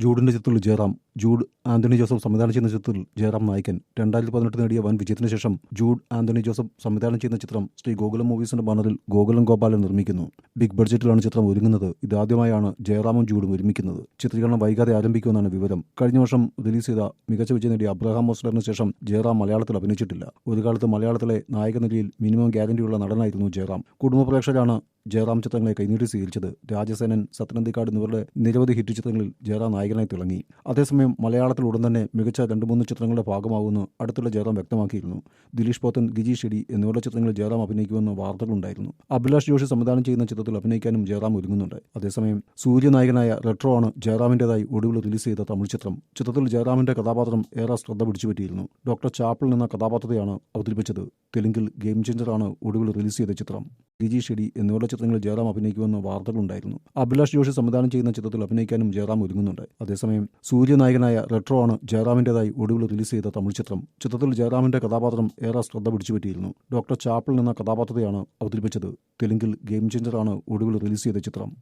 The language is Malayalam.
ജൂഡിന്റെ ചിത്രത്തിൽ ജയറാം. ജൂഡ് ആന്റണി ജോസഫ് സംവിധാനം ചെയ്യുന്ന ചിത്രത്തിൽ ജയറാം നായകൻ. 2018 നേടിയ വൻ വിജയത്തിന് ശേഷം ജൂഡ് ആന്റണി ജോസഫ് സംവിധാനം ചെയ്യുന്ന ചിത്രം ശ്രീ ഗോകുലം മൂവീസിന്റെ ബാനറിൽ ഗോകുലം ഗോപാലൻ നിർമ്മിക്കുന്നു. ബിഗ് ബഡ്ജറ്റിലാണ് ചിത്രം ഒരുങ്ങുന്നത്. ഇതാദ്യമായാണ് ജയറാമും ജൂഡും ഒരുമിക്കുന്നത്. ചിത്രീകരണം വൈകാതെ ആരംഭിക്കുമെന്നാണ് വിവരം. കഴിഞ്ഞ വർഷം റിലീസ് ചെയ്ത മികച്ച വിജയം നേടിയ അബ്രഹാം മോസ്ലറിന് ശേഷം ജയറാം മലയാളത്തിൽ അഭിനയിച്ചിട്ടില്ല. ഒരു കാലത്ത് മലയാളത്തിലെ നായക നിലയിൽ മിനിമം ഗ്യാരണ്ടിയുള്ള നടനായിരുന്നു ജയറാം. കുടുംബ പ്രേക്ഷകരാണ് ജയറാം ചിത്രങ്ങളെ കൈനീട്ടി സ്വീകരിച്ചത്. രാജസേനൻ, സത്യനന്ദിക്കാട് എന്നിവരുടെ നിരവധി ഹിറ്റ് ചിത്രങ്ങളിൽ ജയറാം നായകനായി തിളങ്ങി. അതേസമയം മലയാളത്തിൽ ഉടൻ തന്നെ മികച്ച 2-3 ചിത്രങ്ങളുടെ ഭാഗമാകുമെന്ന് അടുത്തുള്ള ജയറാം വ്യക്തമാക്കിയിരുന്നു. ദിലീഷ് പോത്തൻ, ഗിജി ഷെഡി എന്നിവരുടെ ചിത്രങ്ങളിൽ ജയറാം അഭിനയിക്കുമെന്ന് വാർത്തകളുണ്ടായിരുന്നു. അഭിലാഷ് ജോഷി സംവിധാനം ചെയ്യുന്ന ചിത്രത്തിൽ അഭിനയിക്കാനും ജയറാം ഒരുങ്ങുന്നുണ്ട്. അതേസമയം സൂര്യനായകനായ റെട്രോ ആണ് ജയറാമിന്റേതായി ഒടുവിൽ റിലീസ് ചെയ്ത തമിഴ് ചിത്രം. ചിത്രത്തിൽ ജയറാമിന്റെ കഥാപാത്രം ഏറെ ശ്രദ്ധ പിടിച്ചുപറ്റിയിരുന്നു. ഡോക്ടർ ചാപ്പിൾ എന്ന കഥാപാത്രത്തെയാണ് അവതരിപ്പിച്ചത്. തെലുങ്കിൽ ഗെയിം ചേഞ്ചറാണ് ഒടുവിൽ റിലീസ് ചെയ്ത ചിത്രം. ഗിജി ഷെഡി എന്നിവരുടെ ചിത്രങ്ങളിൽ ജയറാം അഭിനയിക്കുമെന്ന് വാർത്തകളുണ്ടായിരുന്നു. അഭിലാഷ് ജോഷി സംവിധാനം ചെയ്യുന്ന ചിത്രത്തിൽ അഭിനയിക്കാനും ജയറാം ഒരുങ്ങുന്നുണ്ട്. അതേസമയം സൂര്യനായകനായ റെട്രോ ആണ് ജയറാമിന്റേതായി ഒടുവിൽ റിലീസ് ചെയ്ത തമിഴ് ചിത്രം. ചിത്രത്തിൽ ജയറാമിന്റെ കഥാപാത്രം ഏറെ ശ്രദ്ധ പിടിച്ചുപറ്റിയിരുന്നു. ഡോക്ടർ ചാപ്പിൾ എന്ന കഥാപാത്രത്തെയാണ് അവതരിപ്പിച്ചത്. തെലുങ്കിൽ ഗെയിം ചേഞ്ചറാണ് ഒടുവിൽ റിലീസ് ചെയ്ത ചിത്രം.